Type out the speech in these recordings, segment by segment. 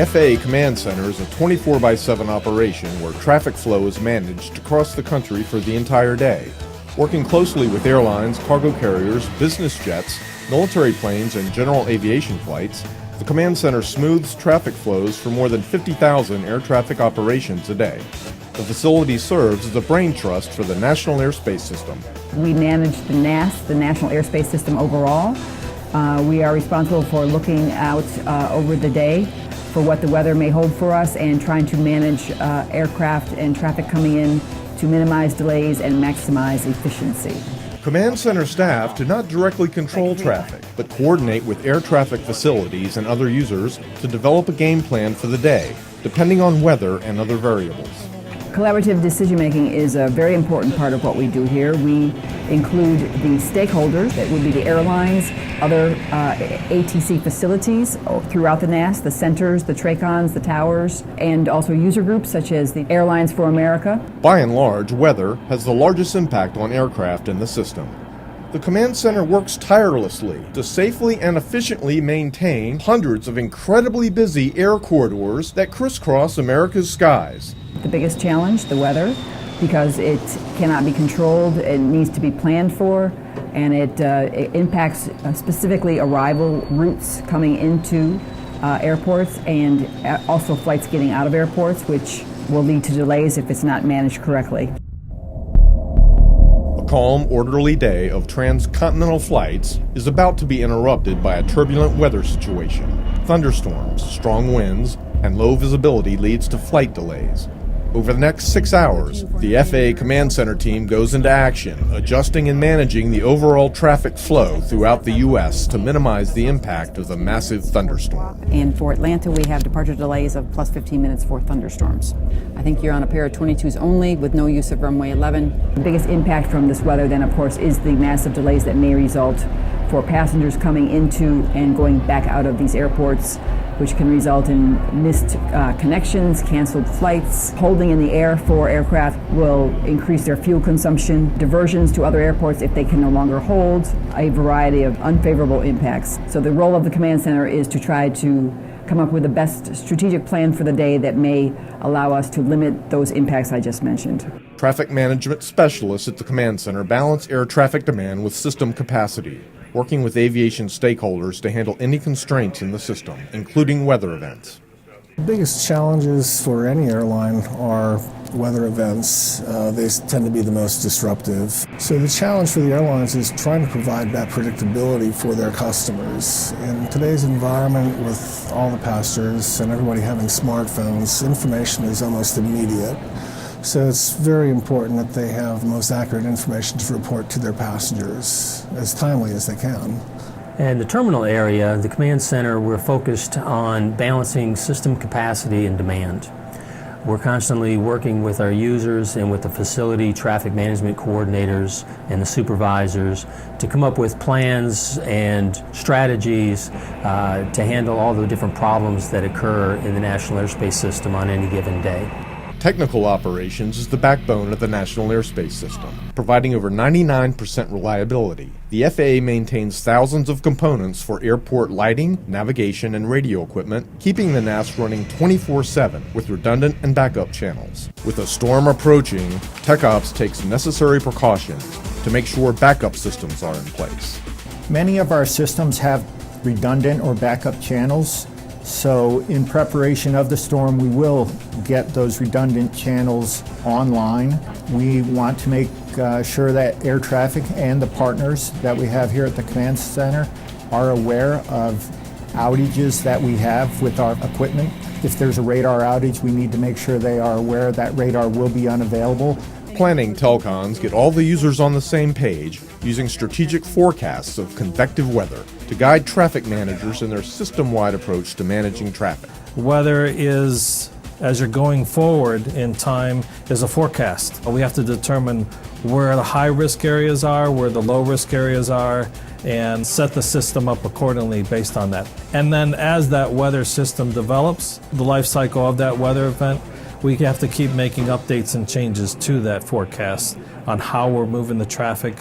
The FAA Command Center is a 24/7 operation where traffic flow is managed across the country for the entire day. Working closely with airlines, cargo carriers, business jets, military planes, and general aviation flights, the Command Center smooths traffic flows for more than 50,000 air traffic operations a day. The facility serves as a brain trust for the National Airspace System. We manage the NAS, the National Airspace System overall. We are responsible for looking out over the day for what the weather may hold for us and trying to manage aircraft and traffic coming in to minimize delays and maximize efficiency. Command Center staff do not directly control traffic, but coordinate with air traffic facilities and other users to develop a game plan for the day, depending on weather and other variables. Collaborative decision-making is a very important part of what we do here. We include the stakeholders, that would be the airlines, other ATC facilities throughout the NAS, the centers, the TRACONs, the towers, and also user groups such as the Airlines for America. By and large, weather has the largest impact on aircraft in the system. The Command Center works tirelessly to safely and efficiently maintain hundreds of incredibly busy air corridors that crisscross America's skies. The biggest challenge, the weather, because it cannot be controlled, it needs to be planned for, and it impacts specifically arrival routes coming into airports and also flights getting out of airports, which will lead to delays if it's not managed correctly. A calm, orderly day of transcontinental flights is about to be interrupted by a turbulent weather situation. Thunderstorms, strong winds, and low visibility leads to flight delays. Over the next 6 hours, the FAA Command Center team goes into action, adjusting and managing the overall traffic flow throughout the U.S. to minimize the impact of the massive thunderstorm. And for Atlanta, we have departure delays of plus 15 minutes for thunderstorms. I think you're on a pair of 22s only with no use of runway 11. The biggest impact from this weather then, of course, is the massive delays that may result for passengers coming into and going back out of these airports, which can result in missed connections, canceled flights. Holding in the air for aircraft will increase their fuel consumption, diversions to other airports if they can no longer hold, a variety of unfavorable impacts. So the role of the Command Center is to try to come up with the best strategic plan for the day that may allow us to limit those impacts I just mentioned. Traffic management specialists at the Command Center balance air traffic demand with system capacity, working with aviation stakeholders to handle any constraints in the system, including weather events. The biggest challenges for any airline are weather events. They tend to be the most disruptive. So the challenge for the airlines is trying to provide that predictability for their customers. In today's environment, with all the passengers and everybody having smartphones, information is almost immediate. So it's very important that they have the most accurate information to report to their passengers as timely as they can. In the terminal area, the Command Center, we're focused on balancing system capacity and demand. We're constantly working with our users and with the facility traffic management coordinators and the supervisors to come up with plans and strategies to handle all the different problems that occur in the National Airspace System on any given day. Technical operations is the backbone of the National Airspace System, providing over 99% reliability. The FAA maintains thousands of components for airport lighting, navigation, and radio equipment, keeping the NAS running 24/7 with redundant and backup channels. With a storm approaching, TechOps takes necessary precautions to make sure backup systems are in place. Many of our systems have redundant or backup channels. So in preparation of the storm, we will get those redundant channels online. We want to make sure that air traffic and the partners that we have here at the Command Center are aware of outages that we have with our equipment. If there's a radar outage, we need to make sure they are aware that radar will be unavailable. Planning telcons get all the users on the same page using strategic forecasts of convective weather to guide traffic managers in their system-wide approach to managing traffic. Weather is, as you're going forward in time, is a forecast. We have to determine where the high-risk areas are, where the low-risk areas are, and set the system up accordingly based on that. And then as that weather system develops, the life cycle of that weather event, we have to keep making updates and changes to that forecast on how we're moving the traffic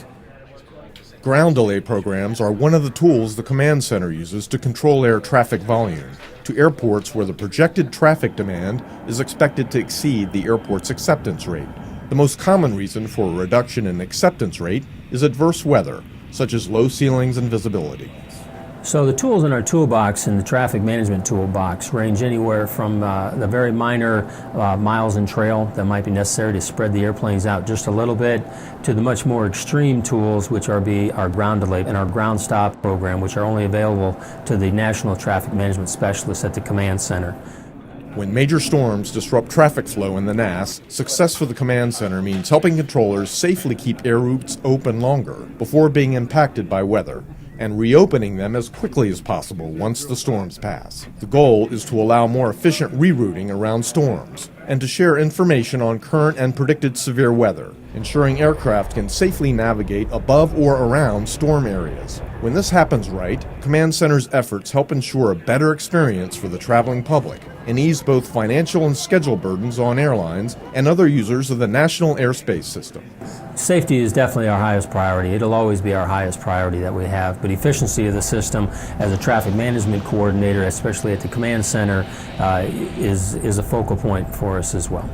Ground delay programs are one of the tools the Command Center uses to control air traffic volume to airports where the projected traffic demand is expected to exceed the airport's acceptance rate. The most common reason for a reduction in acceptance rate is adverse weather, such as low ceilings and visibility. So the tools in our toolbox in the traffic management toolbox range anywhere from the very minor miles and trail that might be necessary to spread the airplanes out just a little bit, to the much more extreme tools, which are our ground delay and our ground stop program, which are only available to the National Traffic Management Specialists at the Command Center. When major storms disrupt traffic flow in the NAS, success for the Command Center means helping controllers safely keep air routes open longer before being impacted by weather, and reopening them as quickly as possible once the storms pass. The goal is to allow more efficient rerouting around storms and to share information on current and predicted severe weather, ensuring aircraft can safely navigate above or around storm areas. When this happens right, Command Center's efforts help ensure a better experience for the traveling public and ease both financial and schedule burdens on airlines and other users of the national airspace system. Safety is definitely our highest priority. It'll always be our highest priority that we have, but efficiency of the system as a traffic management coordinator, especially at the Command Center, is a focal point for us as well.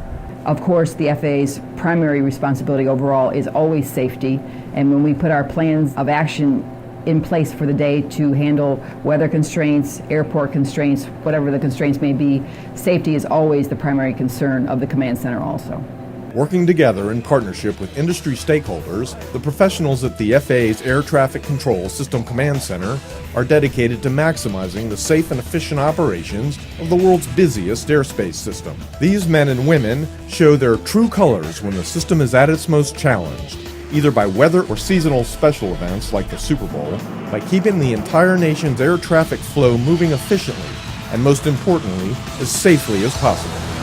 Of course, the FAA's primary responsibility overall is always safety, and when we put our plans of action in place for the day to handle weather constraints, airport constraints, whatever the constraints may be, safety is always the primary concern of the Command Center also. Working together in partnership with industry stakeholders, the professionals at the FAA's Air Traffic Control System Command Center are dedicated to maximizing the safe and efficient operations of the world's busiest airspace system. These men and women show their true colors when the system is at its most challenged, either by weather or seasonal special events like the Super Bowl, by keeping the entire nation's air traffic flow moving efficiently and, most importantly, as safely as possible.